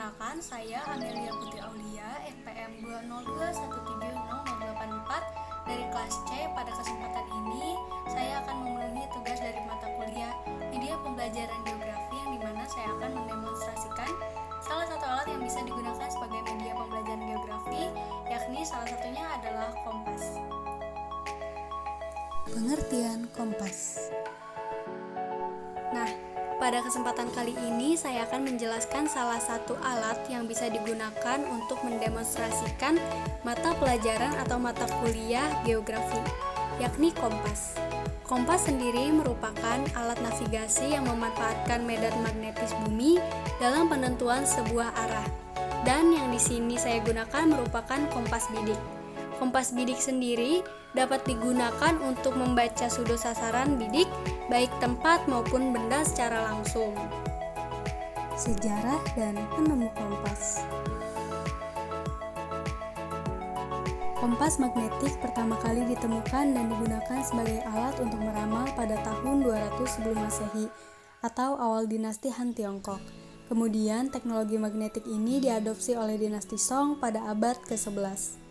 Perkenalkan, saya Amelia Putri Aulia, NPM 202170084 dari kelas C. Pada kesempatan ini, saya akan memenuhi tugas dari mata kuliah Media Pembelajaran Geografi, yang dimana saya akan mendemonstrasikan salah satu alat yang bisa digunakan sebagai media pembelajaran geografi, yakni salah satunya adalah kompas. Pengertian kompas. Nah, pada kesempatan kali ini saya akan menjelaskan salah satu alat yang bisa digunakan untuk mendemonstrasikan mata pelajaran atau mata kuliah geografi, yakni kompas. Kompas sendiri merupakan alat navigasi yang memanfaatkan medan magnetis bumi dalam penentuan sebuah arah. Dan yang di sini saya gunakan merupakan kompas bidik. Kompas bidik sendiri dapat digunakan untuk membaca sudut sasaran bidik, baik tempat maupun benda secara langsung. Sejarah dan penemu kompas. Kompas magnetik pertama kali ditemukan dan digunakan sebagai alat untuk meramal pada tahun 200 sebelum Masehi atau awal dinasti Han Tiongkok. Kemudian teknologi magnetik ini diadopsi oleh dinasti Song pada abad ke-11.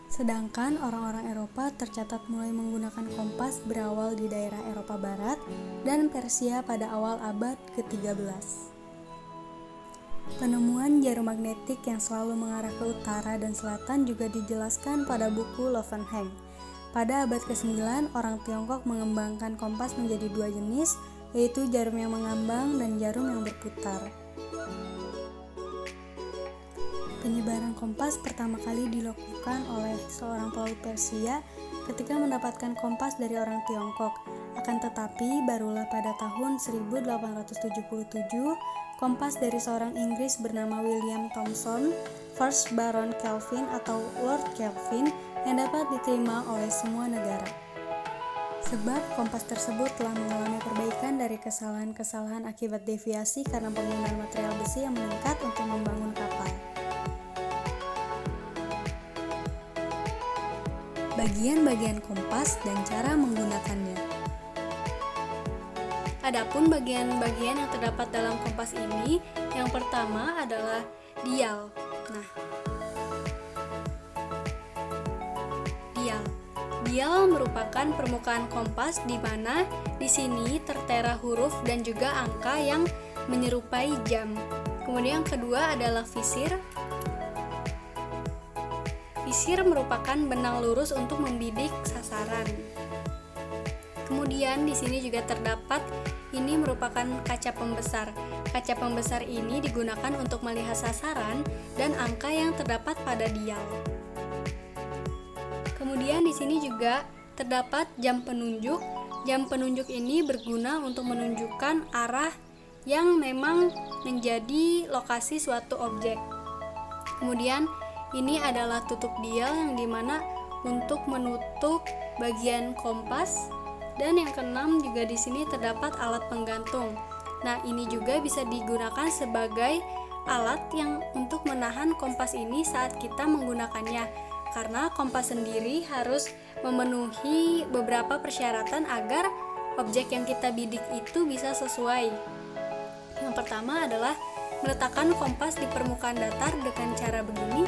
Sedangkan orang-orang Eropa tercatat mulai menggunakan kompas berawal di daerah Eropa Barat dan Persia pada awal abad ke-13. Penemuan jarum magnetik yang selalu mengarah ke utara dan selatan juga dijelaskan pada buku Lovenheim. Pada abad ke-9, orang Tiongkok mengembangkan kompas menjadi dua jenis, yaitu jarum yang mengambang dan jarum yang berputar. Penyebaran kompas pertama kali dilakukan oleh seorang pelaut Persia ketika mendapatkan kompas dari orang Tiongkok. Akan tetapi, barulah pada tahun 1877, kompas dari seorang Inggris bernama William Thomson, First Baron Kelvin atau Lord Kelvin, yang dapat diterima oleh semua negara. Sebab kompas tersebut telah mengalami perbaikan dari kesalahan-kesalahan akibat deviasi karena penggunaan material besi yang meningkat untuk membangun kapal. Bagian-bagian kompas dan cara menggunakannya. Adapun bagian-bagian yang terdapat dalam kompas ini, yang pertama adalah dial. Dial merupakan permukaan kompas di mana di sini tertera huruf dan juga angka yang menyerupai jam. Kemudian yang kedua adalah visir. Visir merupakan benang lurus untuk membidik sasaran. Kemudian di sini juga terdapat ini merupakan kaca pembesar. Kaca pembesar ini digunakan untuk melihat sasaran dan angka yang terdapat pada dial. Kemudian di sini juga terdapat jam penunjuk. Jam penunjuk ini berguna untuk menunjukkan arah yang memang menjadi lokasi suatu objek. Kemudian ini adalah tutup dial yang dimana untuk menutup bagian kompas, dan yang keenam juga di sini terdapat alat penggantung. Nah, ini juga bisa digunakan sebagai alat yang untuk menahan kompas ini saat kita menggunakannya, karena kompas sendiri harus memenuhi beberapa persyaratan agar objek yang kita bidik itu bisa sesuai. Yang pertama adalah meletakkan kompas di permukaan datar dengan cara begini,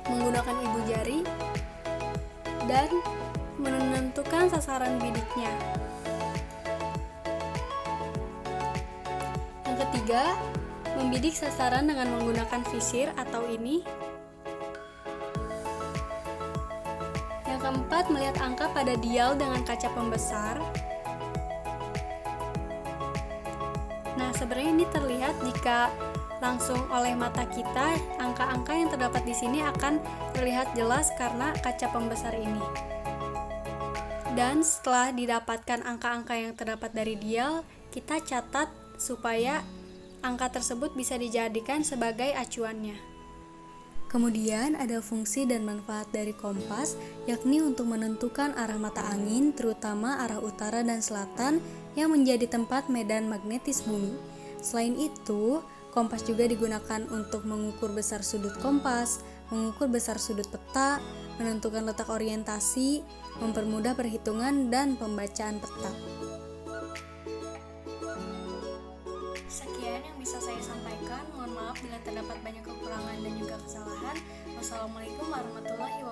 menggunakan ibu jari, dan menentukan sasaran bidiknya. Yang ketiga, membidik sasaran dengan menggunakan visir atau ini. Yang keempat, melihat angka pada dial dengan kaca pembesar. Nah, sebenarnya ini terlihat jika langsung oleh mata kita, angka-angka yang terdapat di sini akan terlihat jelas karena kaca pembesar ini. Dan setelah didapatkan angka-angka yang terdapat dari dial, kita catat supaya angka tersebut bisa dijadikan sebagai acuannya. Kemudian ada fungsi dan manfaat dari kompas, yakni untuk menentukan arah mata angin, terutama arah utara dan selatan yang menjadi tempat medan magnetis bumi. Selain itu, kompas juga digunakan untuk mengukur besar sudut kompas, mengukur besar sudut peta, menentukan letak orientasi, mempermudah perhitungan dan pembacaan peta. Sekian yang bisa saya sampaikan. Mohon maaf bila terdapat banyak kekurangan dan juga kesalahan. Wassalamualaikum warahmatullahi wabarakatuh.